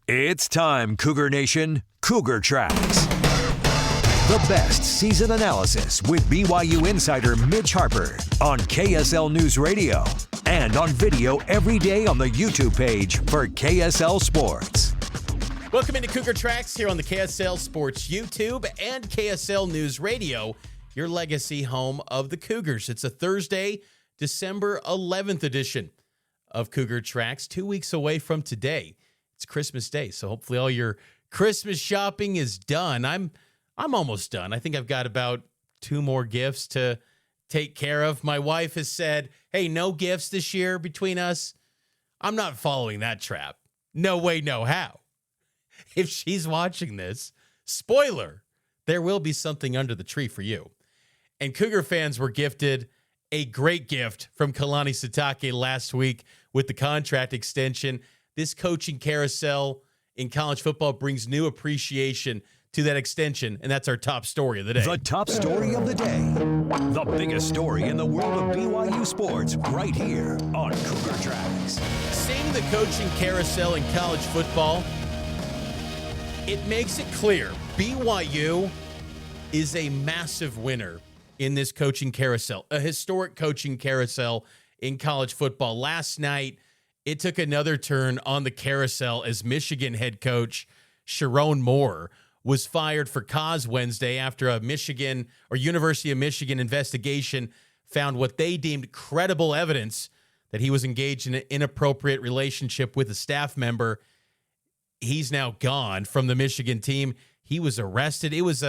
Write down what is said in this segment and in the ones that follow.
It's time, Cougar Nation. Cougar Tracks. The best season analysis with BYU insider Mitch Harper on KSL News Radio and on video every day on the YouTube page for KSL Sports. Welcome into Cougar Tracks here on the KSL Sports YouTube and KSL News Radio, your legacy home of the Cougars. It's a Thursday, December 11th edition of Cougar Tracks, 2 weeks away from today. It's Christmas Day, so hopefully all your Christmas shopping is done. I'm almost done. I think I've got about 2 more gifts to take care of. My wife has said, hey, no gifts this year between us. I'm not following that trap. No way, no how. If she's watching this, spoiler, there will be something under the tree for you. And Cougar fans were gifted a great gift from Kalani Sitake last week with the contract extension. This coaching carousel in college football brings new appreciation to that extension, and that's our top story of the day. The top story of the day. The biggest story in the world of BYU sports right here on Cougar Tracks. Seeing the coaching carousel in college football, it makes it clear BYU is a massive winner in this coaching carousel, a historic coaching carousel in college football. Last night, it took another turn on the carousel as Michigan head coach Sherrone Moore was fired for cause Wednesday after a Michigan or University of Michigan investigation found what they deemed credible evidence that he was engaged in an inappropriate relationship with a staff member. He's now gone from the Michigan team. He was arrested. It was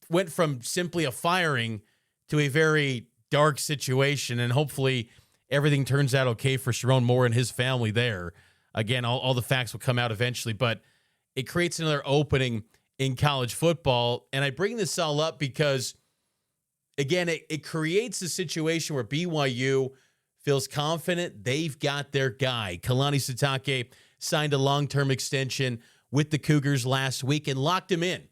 went from simply a firing to a very dark situation, and hopefully everything turns out okay for Sherrone Moore and his family there. Again, all the facts will come out eventually, but it creates another opening in college football. And I bring this all up because, again, it creates a situation where BYU feels confident they've got their guy. Kalani Sitake signed a long-term extension with the Cougars last week and locked him in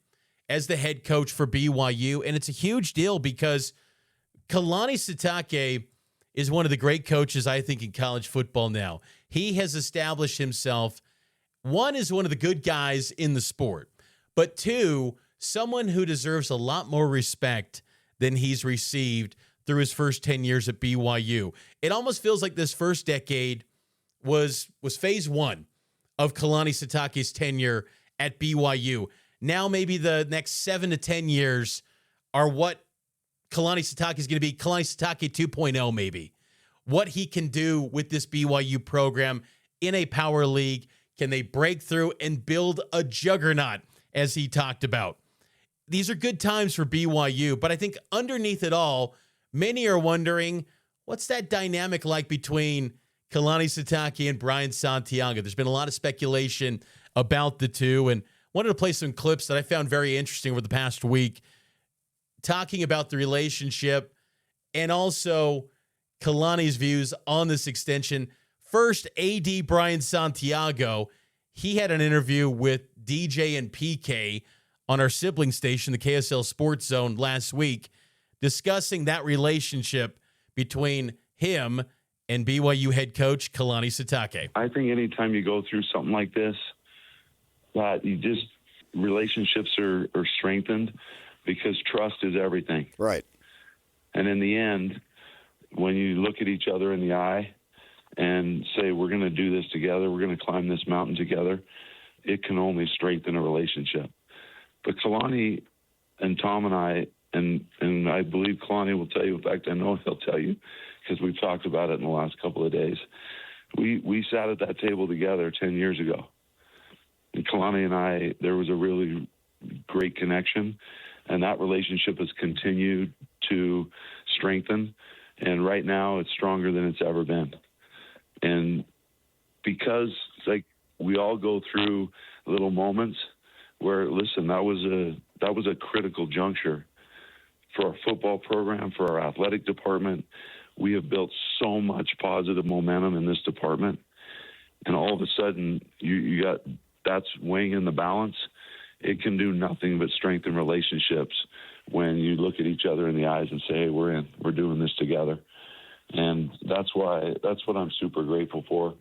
as the head coach for BYU. And it's a huge deal because Kalani Sitake is one of the great coaches, I think, in college football now. He has established himself, one, is one of the good guys in the sport, but two, someone who deserves a lot more respect than he's received through his first 10 years at BYU. It almost feels like this first decade was phase one of Kalani Sitake's tenure at BYU. Now maybe the next 7 to 10 years are what Kalani Sitake is going to be, Kalani Sitake 2.0 maybe. What he can do with this BYU program in a power league. Can they break through and build a juggernaut, as he talked about? These are good times for BYU, but I think underneath it all, many are wondering, what's that dynamic like between Kalani Sitake and Brian Santiago? There's been a lot of speculation about the two, and wanted to play some clips that I found very interesting over the past week, talking about the relationship and also Kalani's views on this extension. First, AD Brian Santiago, he had an interview with DJ and PK on our sibling station, the KSL Sports Zone, last week, discussing that relationship between him and BYU head coach Kalani Sitake. I think anytime you go through something like this, that relationships are strengthened because trust is everything. Right. And in the end, when you look at each other in the eye and say, we're going to do this together, we're going to climb this mountain together, it can only strengthen a relationship. But Kalani and Tom and I, and I believe Kalani will tell you, in fact, I know he'll tell you, because we've talked about it in the last couple of days, we sat at that table together 10 years ago. And Kalani and I, there was a really great connection, and that relationship has continued to strengthen. And right now it's stronger than it's ever been. And because we all go through little moments where, listen, that was a critical juncture for our football program, for our athletic department. We have built so much positive momentum in this department. And all of a sudden you got that's weighing in the balance. It can do nothing but strengthen relationships when you look at each other in the eyes and say, hey, we're doing this together. And that's what I'm super grateful for.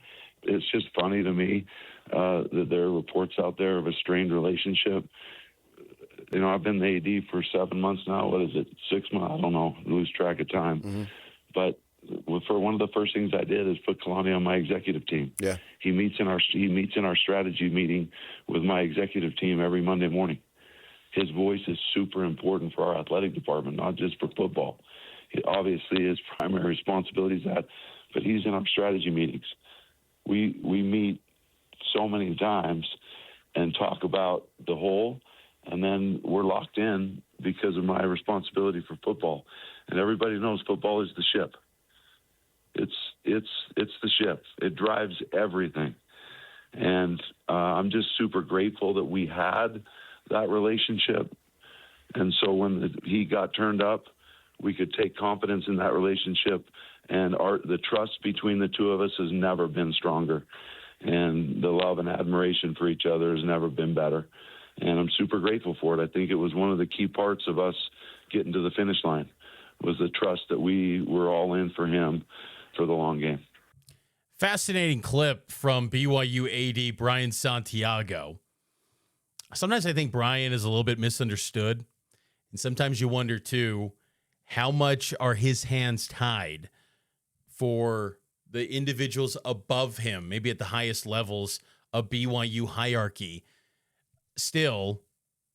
It's just funny to me. that there are reports out there of a strained relationship. You know, I've been the AD for 7 months now. What is it, 6 months? I don't know. I lose track of time. Mm-hmm. But for one of the first things I did is put Kalani on my executive team. Yeah. He meets in our strategy meeting with my executive team every Monday morning. His voice is super important for our athletic department, not just for football. Obviously, his primary responsibility is that, but he's in our strategy meetings. We meet so many times and talk about the whole, and then we're locked in because of my responsibility for football. And everybody knows football is the ship. It's the ship. It drives everything. And I'm just super grateful that we had that relationship. And so when he got turned up, we could take confidence in that relationship. And the trust between the two of us has never been stronger. And the love and admiration for each other has never been better. And I'm super grateful for it. I think it was one of the key parts of us getting to the finish line, was the trust that we were all in for him for the long game. Fascinating clip from BYU AD Brian Santiago. Sometimes I think Brian is a little bit misunderstood. And sometimes you wonder, too, how much are his hands tied for the individuals above him, maybe at the highest levels of BYU hierarchy, still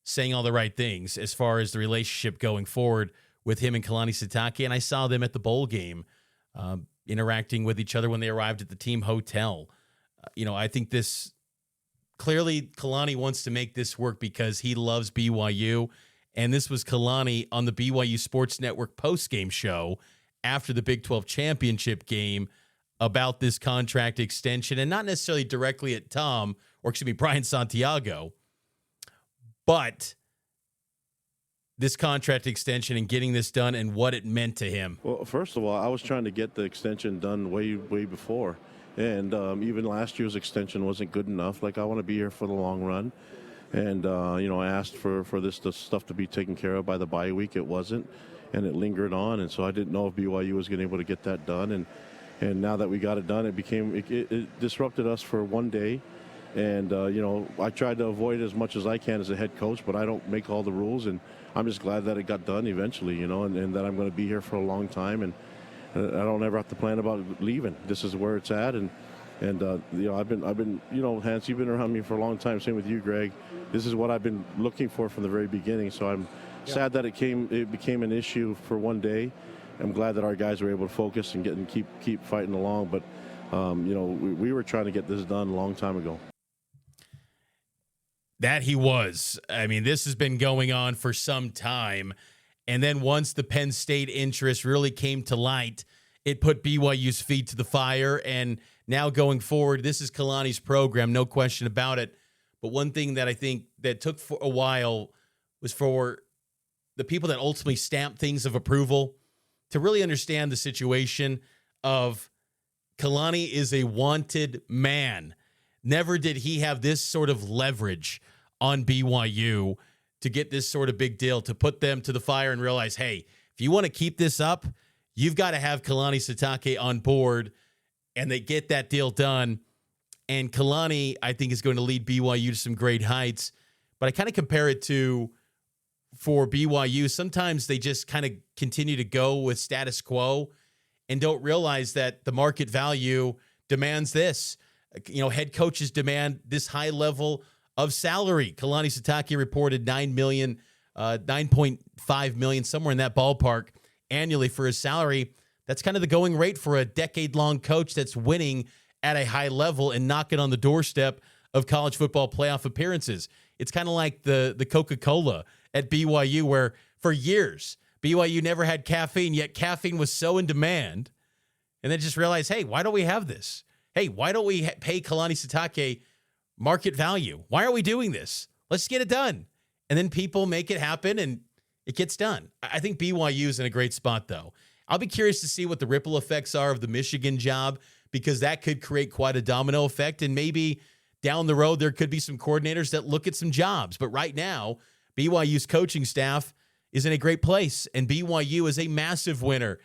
saying all the right things as far as the relationship going forward with him and Kalani Sitake. And I saw them at the bowl game interacting with each other when they arrived at the team hotel. I think this clearly Kalani wants to make this work because he loves BYU. And this was Kalani on the BYU Sports Network postgame show after the Big 12 championship game about this contract extension, and not necessarily directly at Brian Santiago, but this contract extension and getting this done and what it meant to him. Well, first of all, I was trying to get the extension done way before. And even last year's extension wasn't good enough. Like, I want to be here for the long run. And, I asked for this stuff to be taken care of by the bye week. It wasn't. And it lingered on. And so I didn't know if BYU was going to be able to get that done. And now that we got it done, it disrupted us for one day. And, I tried to avoid it as much as I can as a head coach, but I don't make all the rules. And I'm just glad that it got done eventually, and that I'm going to be here for a long time. And I don't ever have to plan about leaving. This is where it's at. And I've been, Hans, you've been around me for a long time. Same with you, Greg. This is what I've been looking for from the very beginning. So I'm sad that it became an issue for one day. I'm glad that our guys were able to focus and keep fighting along. But, we were trying to get this done a long time ago. That he was. I mean, this has been going on for some time. And then once the Penn State interest really came to light, it put BYU's feet to the fire. And now going forward, this is Kalani's program, no question about it. But one thing that I think that took for a while was for the people that ultimately stamped things of approval to really understand the situation of Kalani is a wanted man. Never did he have this sort of leverage on BYU to get this sort of big deal, to put them to the fire and realize, hey, if you want to keep this up, you've got to have Kalani Sitake on board, and they get that deal done. And Kalani, I think, is going to lead BYU to some great heights. But I kind of compare it to, for BYU, sometimes they just kind of continue to go with status quo and don't realize that the market value demands this. Head coaches demand this high level of salary. Kalani Sitake reported $9.5 million, somewhere in that ballpark annually for his salary. That's kind of the going rate for a decade-long coach that's winning at a high level and knocking on the doorstep of college football playoff appearances. It's kind of like the Coca-Cola at BYU, where for years BYU never had caffeine, yet caffeine was so in demand. And then just realized, hey, why don't we have this? Hey, why don't we pay Kalani Sitake market value? Why are we doing this? Let's get it done. And then people make it happen, and it gets done. I think BYU is in a great spot, though. I'll be curious to see what the ripple effects are of the Michigan job, because that could create quite a domino effect. And maybe down the road, there could be some coordinators that look at some jobs. But right now, BYU's coaching staff is in a great place, and BYU is a massive winner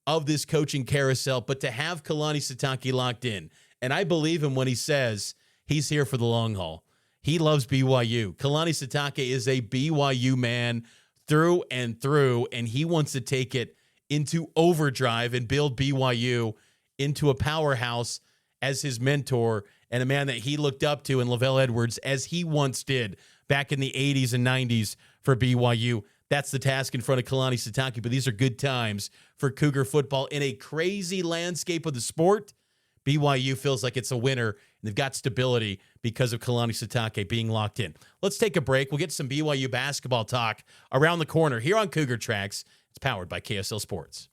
of this coaching carousel. But to have Kalani Sitake locked in, and I believe him when he says He's here for the long haul. He loves BYU. Kalani Sitake is a BYU man through and through, and he wants to take it into overdrive and build BYU into a powerhouse as his mentor and a man that he looked up to in Lavelle Edwards as he once did back in the 80s and 90s for BYU. That's the task in front of Kalani Sitake, but these are good times for Cougar football in a crazy landscape of the sport. BYU feels like it's a winner, and they've got stability because of Kalani Sitake being locked in. Let's take a break. We'll get some BYU basketball talk around the corner here on Cougar Tracks. It's powered by KSL Sports.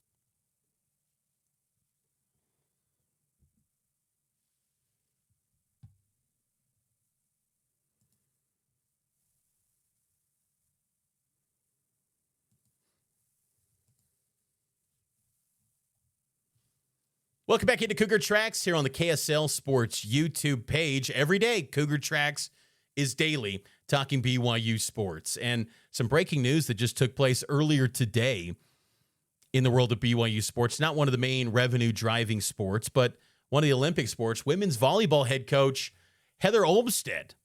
Welcome back into Cougar Tracks here on the KSL Sports YouTube page. Every day, Cougar Tracks is daily, talking BYU sports. And some breaking news that just took place earlier today in the world of BYU sports. Not one of the main revenue-driving sports, but one of the Olympic sports. Women's volleyball head coach Heather Olmstead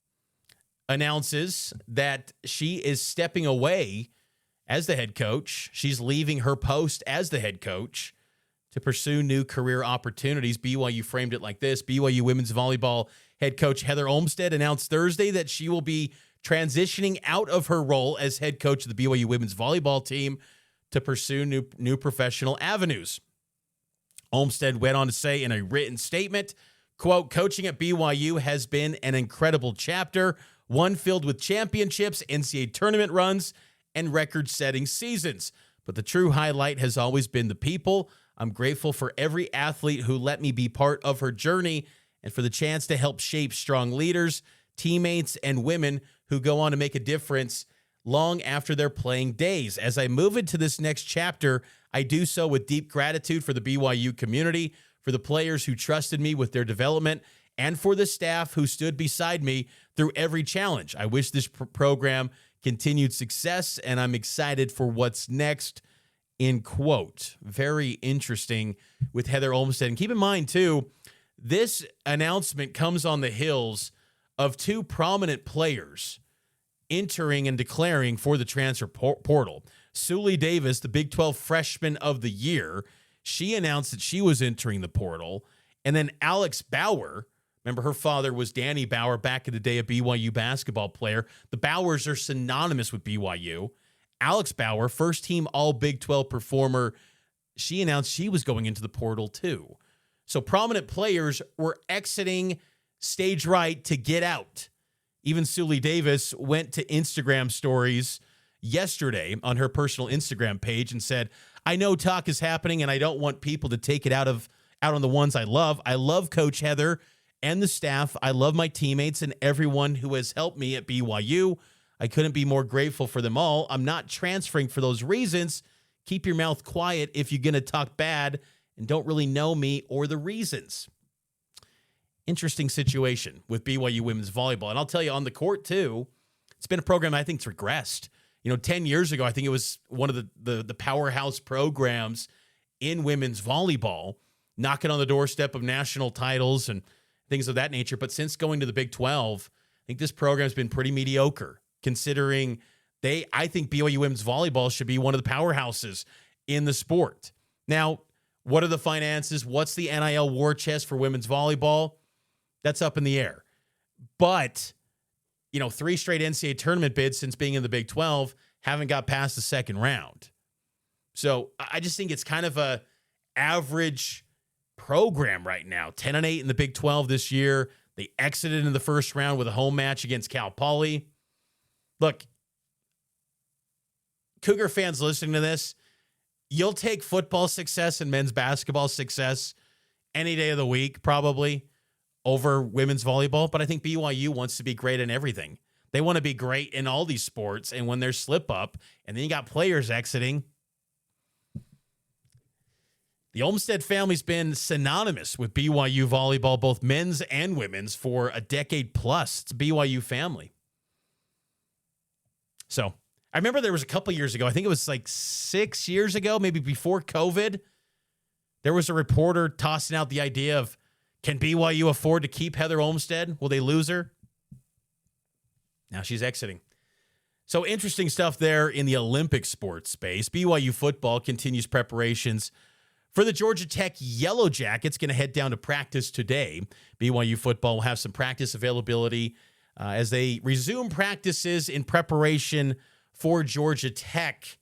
announces that she is stepping away as the head coach. She's leaving her post as the head coach to pursue new career opportunities. BYU framed it like this. BYU women's volleyball head coach Heather Olmstead announced Thursday that she will be transitioning out of her role as head coach of the BYU women's volleyball team to pursue new professional avenues. Olmstead went on to say in a written statement, quote, "Coaching at BYU has been an incredible chapter, one filled with championships, NCAA tournament runs, and record-setting seasons. But the true highlight has always been the people. I'm grateful for every athlete who let me be part of her journey and for the chance to help shape strong leaders, teammates, and women who go on to make a difference long after their playing days. As I move into this next chapter, I do so with deep gratitude for the BYU community, for the players who trusted me with their development, and for the staff who stood beside me through every challenge. I wish this program continued success, and I'm excited for what's next." End quote. Very interesting with Heather Olmstead. And keep in mind, too, this announcement comes on the heels of two prominent players entering and declaring for the transfer portal. Sully Davis, the Big 12 Freshman of the Year, she announced that she was entering the portal. And then Alex Bauer, remember her father was Danny Bauer back in the day, a BYU basketball player. The Bauers are synonymous with BYU. Alex Bauer, first-team All-Big 12 performer, she announced she was going into the portal too. So prominent players were exiting stage right to get out. Even Sully Davis went to Instagram stories yesterday on her personal Instagram page and said, "I know talk is happening and I don't want people to take it out on the ones I love. I love Coach Heather and the staff. I love my teammates and everyone who has helped me at BYU. I couldn't be more grateful for them all. I'm not transferring for those reasons. Keep your mouth quiet if you're going to talk bad and don't really know me or the reasons." Interesting situation with BYU women's volleyball. And I'll tell you, on the court, too, it's been a program I think's regressed. 10 years ago, I think it was one of the powerhouse programs in women's volleyball, knocking on the doorstep of national titles and things of that nature. But since going to the Big 12, I think this program's been pretty mediocre, considering I think BYU women's volleyball should be one of the powerhouses in the sport. Now, what are the finances? What's the NIL war chest for women's volleyball? That's up in the air. But, 3 straight NCAA tournament bids since being in the Big 12 haven't got past the second round. So I just think it's kind of a average program right now. 10-8 in the Big 12 this year. They exited in the first round with a home match against Cal Poly. Look, Cougar fans listening to this, you'll take football success and men's basketball success any day of the week, probably, over women's volleyball. But I think BYU wants to be great in everything. They want to be great in all these sports. And when there's slip up and then you got players exiting, the Olmstead family's been synonymous with BYU volleyball, both men's and women's, for a decade plus. It's a BYU family. So I remember there was a couple years ago, I think it was like 6 years ago, maybe before COVID, there was a reporter tossing out the idea of Can BYU afford to keep Heather Olmstead? Will they lose her? Now she's exiting. So interesting stuff there in the Olympic sports space. BYU football continues preparations for the Georgia Tech Yellow Jackets. Going to head down to practice today. BYU football will have some practice availability as they resume practices in preparation for Georgia Tech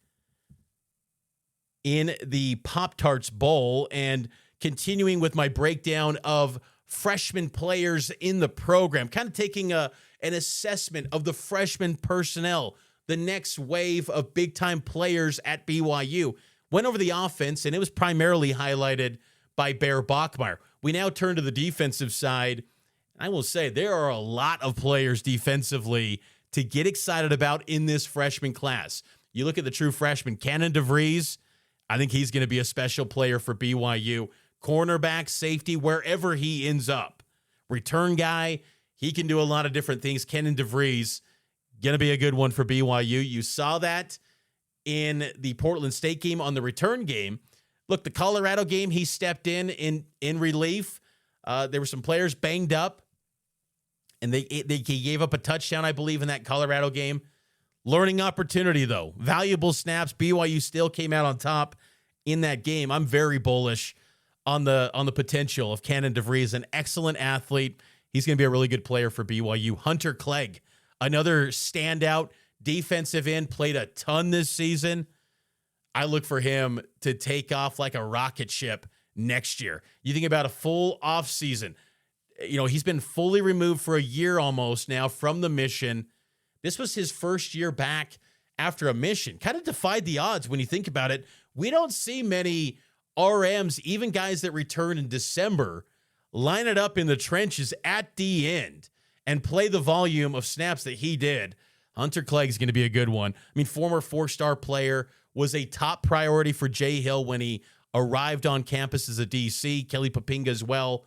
in the Pop-Tarts Bowl. And continuing with my breakdown of freshman players in the program, kind of taking an assessment of the freshman personnel, the next wave of big-time players at BYU. Went over the offense, and it was primarily highlighted by Bear Bachmeier. We now turn to the defensive side. I will say there are a lot of players defensively to get excited about in this freshman class. You look at the true freshman, Cannon DeVries. I think he's going to be a special player for BYU. Cornerback, safety, wherever he ends up. Return guy, he can do a lot of different things. Cannon DeVries, going to be a good one for BYU. You saw that in the Portland State game on the return game. Look, the Colorado game, he stepped in relief. There were some players banged up, and he gave up a touchdown, I believe, in that Colorado game. Learning opportunity, though. Valuable snaps. BYU still came out on top in that game. I'm very bullish on the potential of Cannon DeVries, an excellent athlete. He's going to be a really good player for BYU. Hunter Clegg, another standout defensive end, played a ton this season. I look for him to take off like a rocket ship next year. You think about a full offseason. You know, he's been fully removed for a year almost now from the mission. This was his first year back after a mission. Kind of defied the odds when you think about it. We don't see many RMs, even guys that return in December, line it up in the trenches at the end and play the volume of snaps that he did. Hunter Clegg is going to be a good one. I mean, former 4-star player, was a top priority for Jay Hill when he arrived on campus as a DC. Kelly Papinga as well.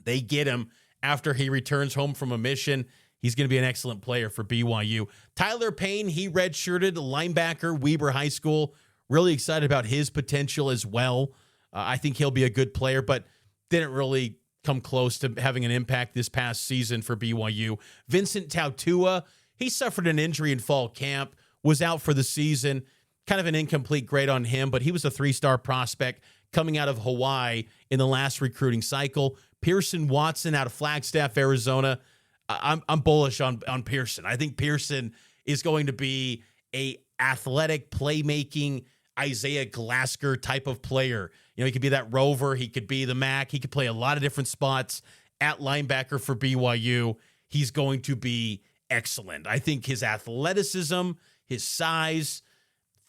They get him after he returns home from a mission. He's going to be an excellent player for BYU. Tyler Payne, he redshirted, linebacker, Weber High School. Really excited about his potential as well. I think he'll be a good player, but didn't really come close to having an impact this past season for BYU. Vincent Tautua, he suffered an injury in fall camp, was out for the season. Kind of an incomplete grade on him, but he was a 3-star prospect coming out of Hawaii in the last recruiting cycle. Pearson Watson out of Flagstaff, Arizona. I'm bullish on Pearson. I think Pearson is going to be a athletic, playmaking, Isaiah Glasker type of player. You know, he could be that rover. He could be the Mac. He could play a lot of different spots at linebacker for BYU. He's going to be excellent. I think his athleticism, his size,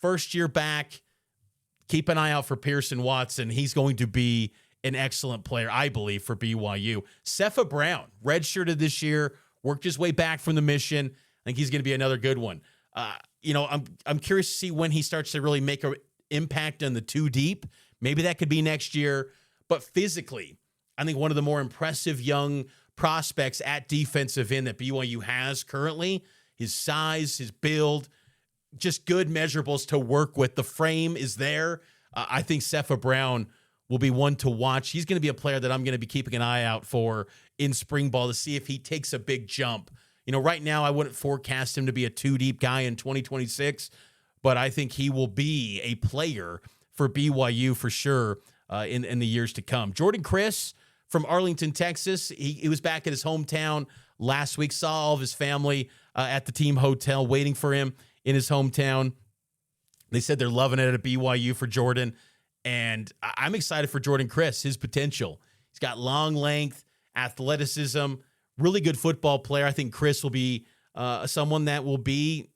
first year back, keep an eye out for Pearson Watson. He's going to be an excellent player, I believe, for BYU. Cepha Brown, redshirted this year, worked his way back from the mission. I think he's going to be another good one. I'm curious to see when he starts to really make an impact on the 2 deep. Maybe that could be next year. But physically, I think one of the more impressive young prospects at defensive end that BYU has currently, his size, his build, just good measurables to work with. The frame is there. I think Cepha Brown will be one to watch. He's going to be a player that I'm going to be keeping an eye out for in spring ball to see if he takes a big jump. You know, right now I wouldn't forecast him to be a 2-deep guy in 2026, but I think he will be a player for BYU for sure in the years to come. Jordan Chris from Arlington, Texas, he was back at his hometown last week, saw all of his family at the team hotel waiting for him in his hometown. They said they're loving it at BYU for Jordan, and I'm excited for Jordan Chris, his potential. He's got long length, athleticism, really good football player. I think Chris will be someone that will be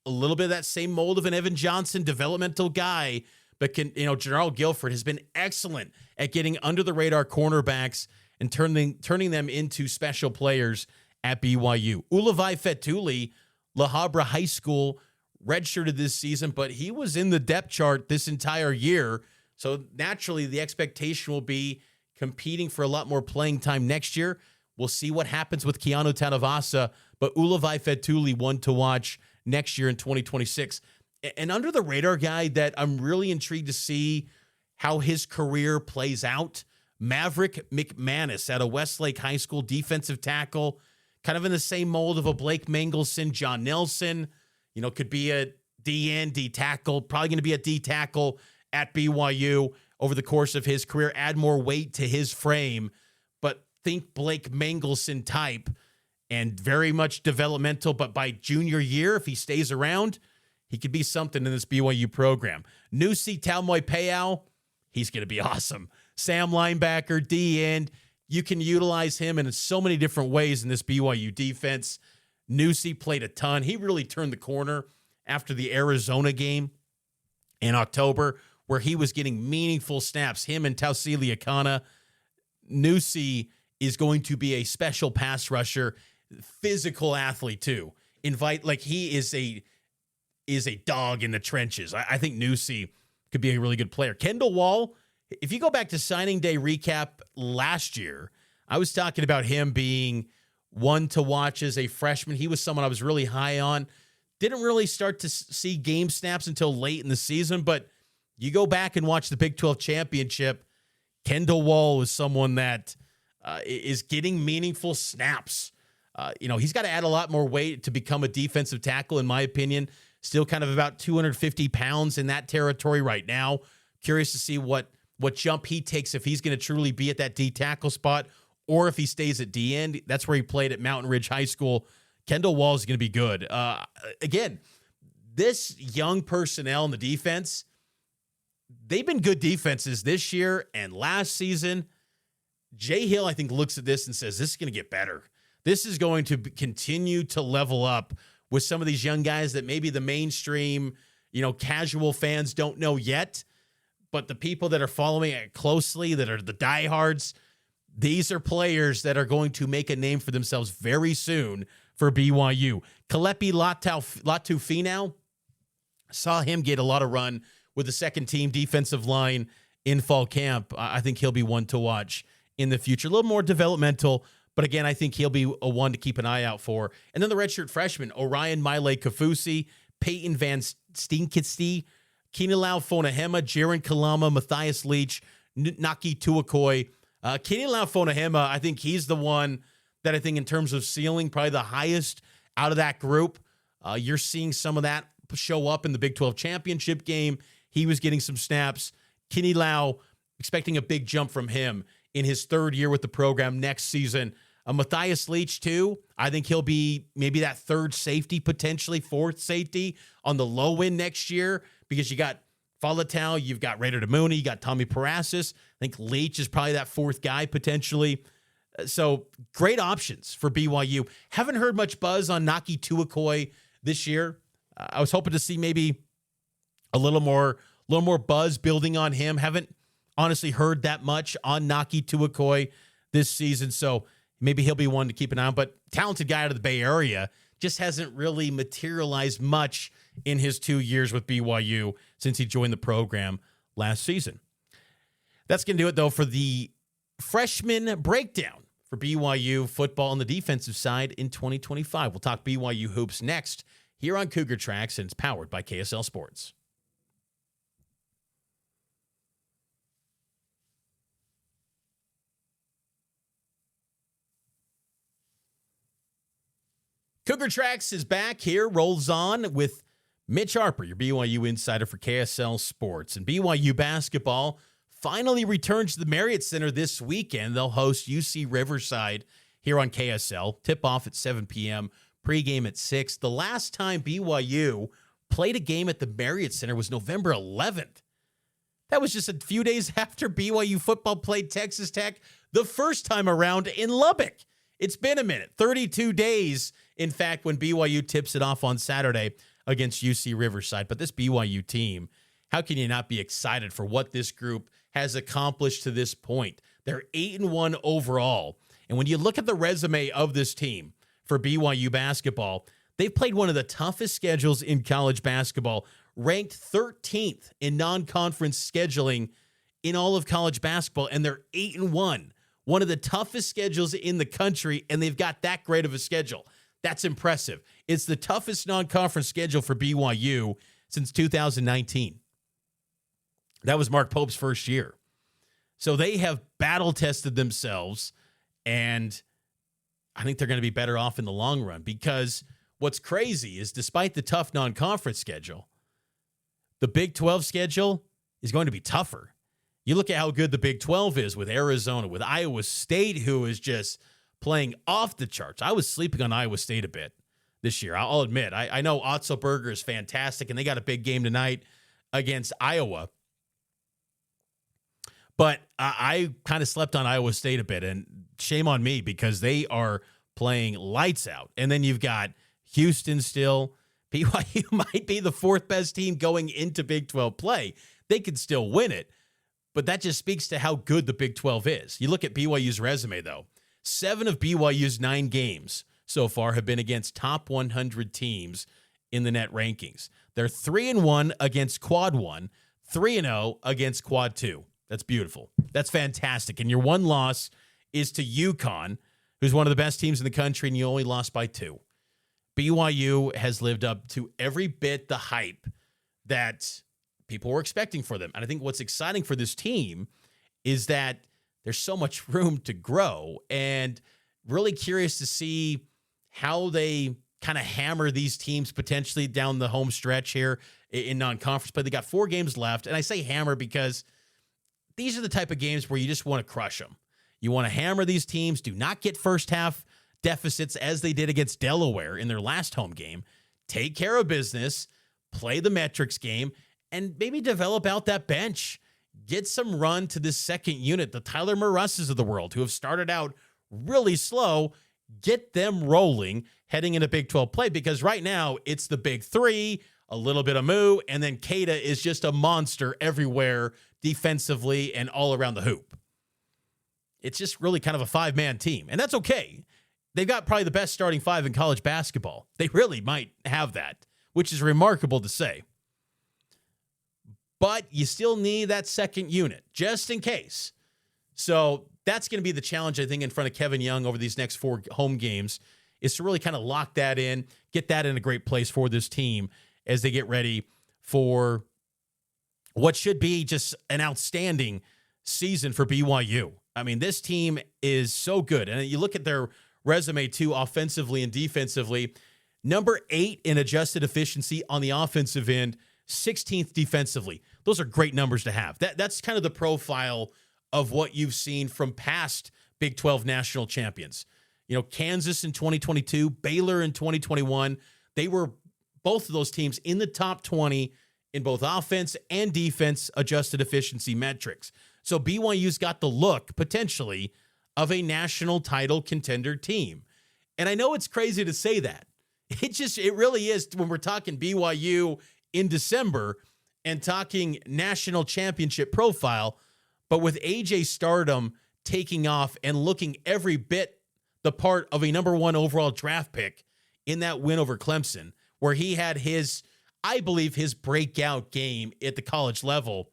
a little bit of that same mold of an Evan Johnson developmental guy, but General Guilford has been excellent at getting under the radar cornerbacks and turning them into special players at BYU. Ulavai Fetuli, La Habra High School, redshirted this season, but he was in the depth chart this entire year. So naturally, the expectation will be competing for a lot more playing time next year. We'll see what happens with Keanu Tanavasa, but Ulavai Fetuli, one to watch next year in 2026. And under the radar guy that I'm really intrigued to see how his career plays out, Maverick McManus out of Westlake High School, defensive tackle, kind of in the same mold of a Blake Mengelson, John Nelson. Could be a DN, D tackle, probably going to be a D tackle at BYU over the course of his career, add more weight to his frame. But think Blake Mengelson type and very much developmental. But by junior year, if he stays around, he could be something in this BYU program. Nusi Taumoepeau, he's going to be awesome. Sam linebacker, D end. You can utilize him in so many different ways in this BYU defense. Nusi played a ton. He really turned the corner after the Arizona game in October, where he was getting meaningful snaps. Him and Tausili Akana. Nusi is going to be a special pass rusher, physical athlete too. He is a dog in the trenches. I think Nusi could be a really good player. Kendall Wall, if you go back to signing day recap last year, I was talking about him being one to watch as a freshman. He was someone I was really high on. Didn't really start to see game snaps until late in the season, but you go back and watch the Big 12 championship, Kendall Wall was someone that is getting meaningful snaps. He's got to add a lot more weight to become a defensive tackle, in my opinion. Still kind of about 250 pounds in that territory right now. Curious to see what jump he takes, if he's going to truly be at that D tackle spot or if he stays at D end. That's where he played at Mountain Ridge High School. Kendall Wall is going to be good. Again, this young personnel in the defense, they've been good defenses this year and last season. Jay Hill, I think, looks at this and says, this is going to get better. This is going to continue to level up with some of these young guys that maybe the mainstream, casual fans don't know yet. But the people that are following it closely, that are the diehards, these are players that are going to make a name for themselves very soon for BYU. Kalepi Latu-Finau, saw him get a lot of run with the second team defensive line in fall camp. I think he'll be one to watch in the future. A little more developmental, but again, I think he'll be a one to keep an eye out for. And then the redshirt freshman, Orion Maile-Kafusi, Peyton Van Steenkitste, Kinilau Fonahema, Jaron Kalama, Matthias Leach, Naki Tuakoi. Kinilau Fonahema, I think he's the one that I think in terms of ceiling, probably the highest out of that group. You're seeing some of that show up in the Big 12 championship game. He was getting some snaps. Kinilau, expecting a big jump from him in his third year with the program next season. Matthias Leach, too. I think he'll be maybe that third safety, potentially fourth safety on the low end next year, because you got Falatau, you've got Raider Mooney, you got Tommy Parasis. I think Leach is probably that fourth guy potentially. So great options for BYU. Haven't heard much buzz on Naki Tuakoi this year. I was hoping to see maybe a little more buzz building on him. Haven't honestly heard that much on Naki Tuakoi this season. So maybe he'll be one to keep an eye on. But talented guy out of the Bay Area, just hasn't really materialized much in his 2 years with BYU since he joined the program last season. That's going to do it, though, for the freshman breakdown for BYU football on the defensive side in 2025. We'll talk BYU hoops next here on Cougar Tracks, and it's powered by KSL Sports. Cougar Tracks is back here, rolls on with Mitch Harper, your BYU insider for KSL Sports. And BYU basketball finally returns to the Marriott Center this weekend. They'll host UC Riverside here on KSL. Tip-off at 7 p.m., pregame at 6. The last time BYU played a game at the Marriott Center was November 11th. That was just a few days after BYU football played Texas Tech the first time around in Lubbock. It's been a minute, 32 days, in fact, when BYU tips it off on Saturday against UC Riverside. But this BYU team, how can you not be excited for what this group has accomplished to this point? They're 8-1 overall. And when you look at the resume of this team for BYU basketball, they've played one of the toughest schedules in college basketball, ranked 13th in non-conference scheduling in all of college basketball, and they're 8-1. One of the toughest schedules in the country, and they've got that great of a schedule. That's impressive. It's the toughest non-conference schedule for BYU since 2019. That was Mark Pope's first year. So they have battle tested themselves, and I think they're going to be better off in the long run, because what's crazy is despite the tough non-conference schedule, the Big 12 schedule is going to be tougher. You look at how good the Big 12 is with Arizona, with Iowa State, who is just playing off the charts. I was sleeping on Iowa State a bit this year. I'll admit. I know Otzelberger is fantastic, and they got a big game tonight against Iowa. But I kind of slept on Iowa State a bit, and shame on me, because they are playing lights out. And then you've got Houston still. BYU might be the fourth best team going into Big 12 play. They could still win it, but that just speaks to how good the Big 12 is. You look at BYU's resume, though. 7 of BYU's 9 games so far have been against top 100 teams in the net rankings. They're 3-1 against Quad 1, 3-0 against Quad 2. That's beautiful. That's fantastic. And your one loss is to UConn, who's one of the best teams in the country, and you only lost by 2. BYU has lived up to every bit the hype that people were expecting for them. And I think what's exciting for this team is that there's so much room to grow, and really curious to see how they kind of hammer these teams potentially down the home stretch here in non-conference play. They got 4 games left, and I say hammer because these are the type of games where you just want to crush them. You want to hammer these teams, do not get first half deficits as they did against Delaware in their last home game. Take care of business, play the metrics game, and maybe develop out that bench. Get some run to this second unit, the Tyler Morusses of the world, who have started out really slow. Get them rolling heading into Big 12 play, because right now it's the big 3, a little bit of Moo, and then Keita is just a monster everywhere defensively and all around the hoop. It's just really kind of a 5-man team, and that's okay. They've got probably the best starting 5 in college basketball. They really might have that, which is remarkable to say. But you still need that second unit, just in case. So that's going to be the challenge, I think, in front of Kevin Young over these next 4 home games, is to really kind of lock that in, get that in a great place for this team as they get ready for what should be just an outstanding season for BYU. I mean, this team is so good. And you look at their resume, too, offensively and defensively. Number 8 in adjusted efficiency on the offensive end, 16th defensively. Those are great numbers to have. That's kind of the profile of what you've seen from past Big 12 national champions. You know, Kansas in 2022, Baylor in 2021. They were, both of those teams, in the top 20 in both offense and defense adjusted efficiency metrics. So BYU's got the look, potentially, of a national title contender team. And I know it's crazy to say that. It really is when we're talking BYU in December and talking national championship profile. But with AJ stardom taking off and looking every bit the part of a number 1 overall draft pick in that win over Clemson, where he had his, I believe, his breakout game at the college level,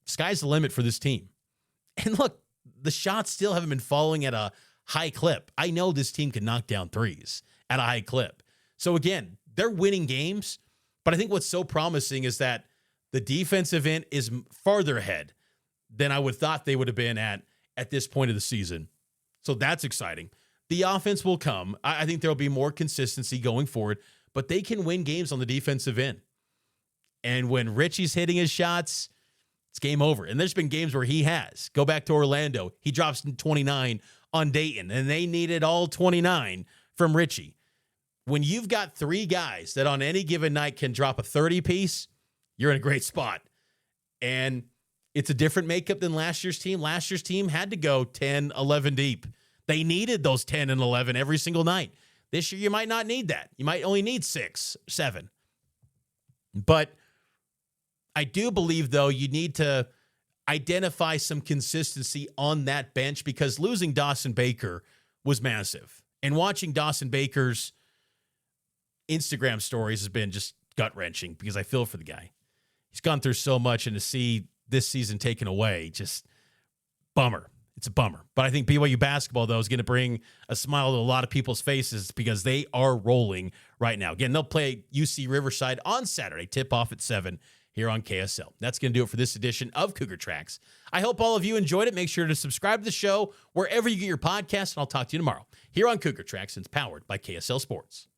sky's the limit for this team. And look, the shots still haven't been falling at a high clip. I know this team can knock down threes at a high clip. So again, they're winning games, but I think what's so promising is that the defensive end is farther ahead than I would thought they would have been at this point of the season. So that's exciting. The offense will come. I think there'll be more consistency going forward, but they can win games on the defensive end. And when Richie's hitting his shots, it's game over. And there's been games where he has. Go back to Orlando. He drops 29 on Dayton, and they needed all 29 from Richie. When you've got 3 guys that on any given night can drop a 30-piece, you're in a great spot. And it's a different makeup than last year's team. Last year's team had to go 10, 11 deep. They needed those 10 and 11 every single night. This year, you might not need that. You might only need 6, 7. But I do believe, though, you need to identify some consistency on that bench, because losing Dawson Baker was massive. And watching Dawson Baker's Instagram stories has been just gut-wrenching, because I feel for the guy. He's gone through so much, and to see this season taken away, just bummer. It's a bummer. But I think BYU basketball, though, is going to bring a smile to a lot of people's faces, because they are rolling right now. Again, they'll play UC Riverside on Saturday, tip-off at 7 here on KSL. That's going to do it for this edition of Cougar Tracks. I hope all of you enjoyed it. Make sure to subscribe to the show wherever you get your podcasts, and I'll talk to you tomorrow here on Cougar Tracks, and it's powered by KSL Sports.